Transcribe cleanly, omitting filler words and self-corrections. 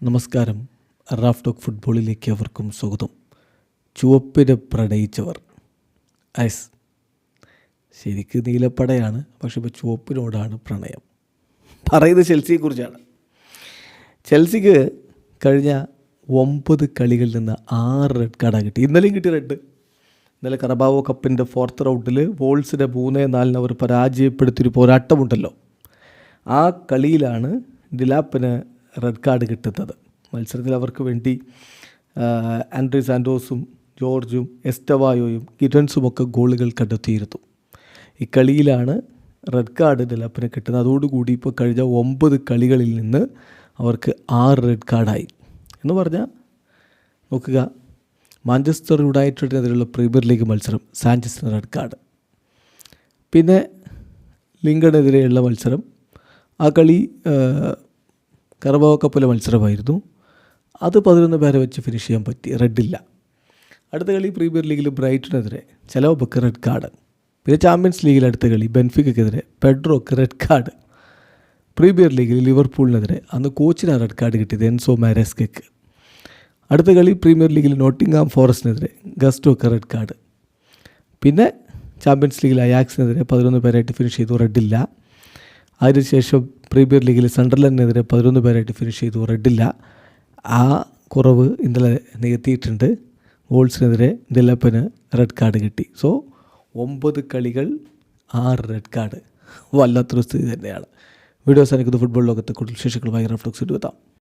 നമസ്കാരം. Raf talk ഫുട്ബോളിലേക്ക് അവർക്കും സ്വാഗതം. ചുവപ്പിനെ പ്രണയിച്ചവർ ശരിക്ക് നീലപ്പടയാണ്, പക്ഷെ ഇപ്പോൾ ചുവപ്പിനോടാണ് പ്രണയം. പറയുന്നത് ചെൽസിയെക്കുറിച്ചാണ്. ചെൽസിക്ക് കഴിഞ്ഞ 9 കളികളിൽ നിന്ന് 6 റെഡ് കാർഡാണ് കിട്ടി. ഇന്നലെയും കിട്ടിയ റെഡ്. ഇന്നലെ കറബാവോ കപ്പിൻ്റെ 4th റൗണ്ടിൽ വോൾസിനെ 3-4 അവർ പരാജയപ്പെടുത്തിയൊരു പോരാട്ടമുണ്ടല്ലോ, ആ കളിയിലാണ് ഡിലാപ്പിന് റെഡ് കാർഡ് കിട്ടുന്നത്. മത്സരത്തിൽ അവർക്ക് വേണ്ടി ആൻഡ്രി സാൻഡോസും ജോർജും എസ്റ്റവായോയും ഗിഡൻസുമൊക്കെ ഗോളുകൾ കണ്ടെത്തിയിരുന്നു. ഈ കളിയിലാണ് റെഡ് കാർഡ് ഡിലാപ്പിന് കിട്ടുന്നത്. അതോടുകൂടി ഇപ്പോൾ കഴിഞ്ഞ 9 കളികളിൽ നിന്ന് അവർക്ക് 6 റെഡ് കാർഡായി എന്ന് പറഞ്ഞാൽ നോക്കുക. മാഞ്ചസ്റ്റർ യുണൈറ്റഡിനെതിരെയുള്ള പ്രീമിയർ ലീഗ് മത്സരം സാഞ്ചസിന് റെഡ് കാർഡ്, പിന്നെ ലിങ്കണെതിരെയുള്ള മത്സരം, ആ കളി കറബാവോ കപ്പിലെ മത്സരമായിരുന്നു. അത് 11 പേരെ വെച്ച് ഫിനിഷ് ചെയ്യാൻ പറ്റി, റെഡില്ല. അടുത്ത കളി പ്രീമിയർ ലീഗിൽ ബ്രൈറ്റനെതിരെ ചെലവൊക്കെ റെഡ് കാർഡ്. പിന്നെ ചാമ്പ്യൻസ് ലീഗിൽ അടുത്ത കളി ബെൻഫിക്കയ്ക്കെതിരെ പെഡ്രോക്ക് റെഡ് കാർഡ്. പ്രീമിയർ ലീഗിൽ ലിവർപൂളിനെതിരെ അന്ന് കോച്ചിനാണ് റെഡ് കാർഡ് കിട്ടിയത്, എൻസോ മാരസ്കയ്ക്ക്. അടുത്ത കളി പ്രീമിയർ ലീഗിൽ നോട്ടിംഗ്ഹാം ഫോറസ്റ്റിനെതിരെ ഗസ്റ്റോക്ക് റെഡ് കാർഡ്. പിന്നെ ചാമ്പ്യൻസ് ലീഗിൽ അയാക്സിനെതിരെ 11 പേരായിട്ട് ഫിനിഷ് ചെയ്തു, റെഡില്ല. അതിനുശേഷം പ്രീമിയർ ലീഗിൽ സണ്ടർലൻഡിനെതിരെ 11 പേരായിട്ട് ഫിനിഷ് ചെയ്തു, റെഡില്ല. ആ കുറവ് ഇന്നലെ നികത്തിയിട്ടുണ്ട്. വോൾസിനെതിരെ ഡിലപ്പിന് റെഡ് കാർഡ് കിട്ടി. സോ 9 കളികൾ 6 റെഡ് കാർഡ്. വല്ലാത്തൊരു സ്ഥിതി തന്നെയാണ്. വീഡിയോ അവസാനിക്കുന്ന ഫുട്ബോൾ ലോകത്തെ കൂടുതൽ വിശേഷങ്ങളുമായി റാഫ് ടോക്സിൽ എത്താം.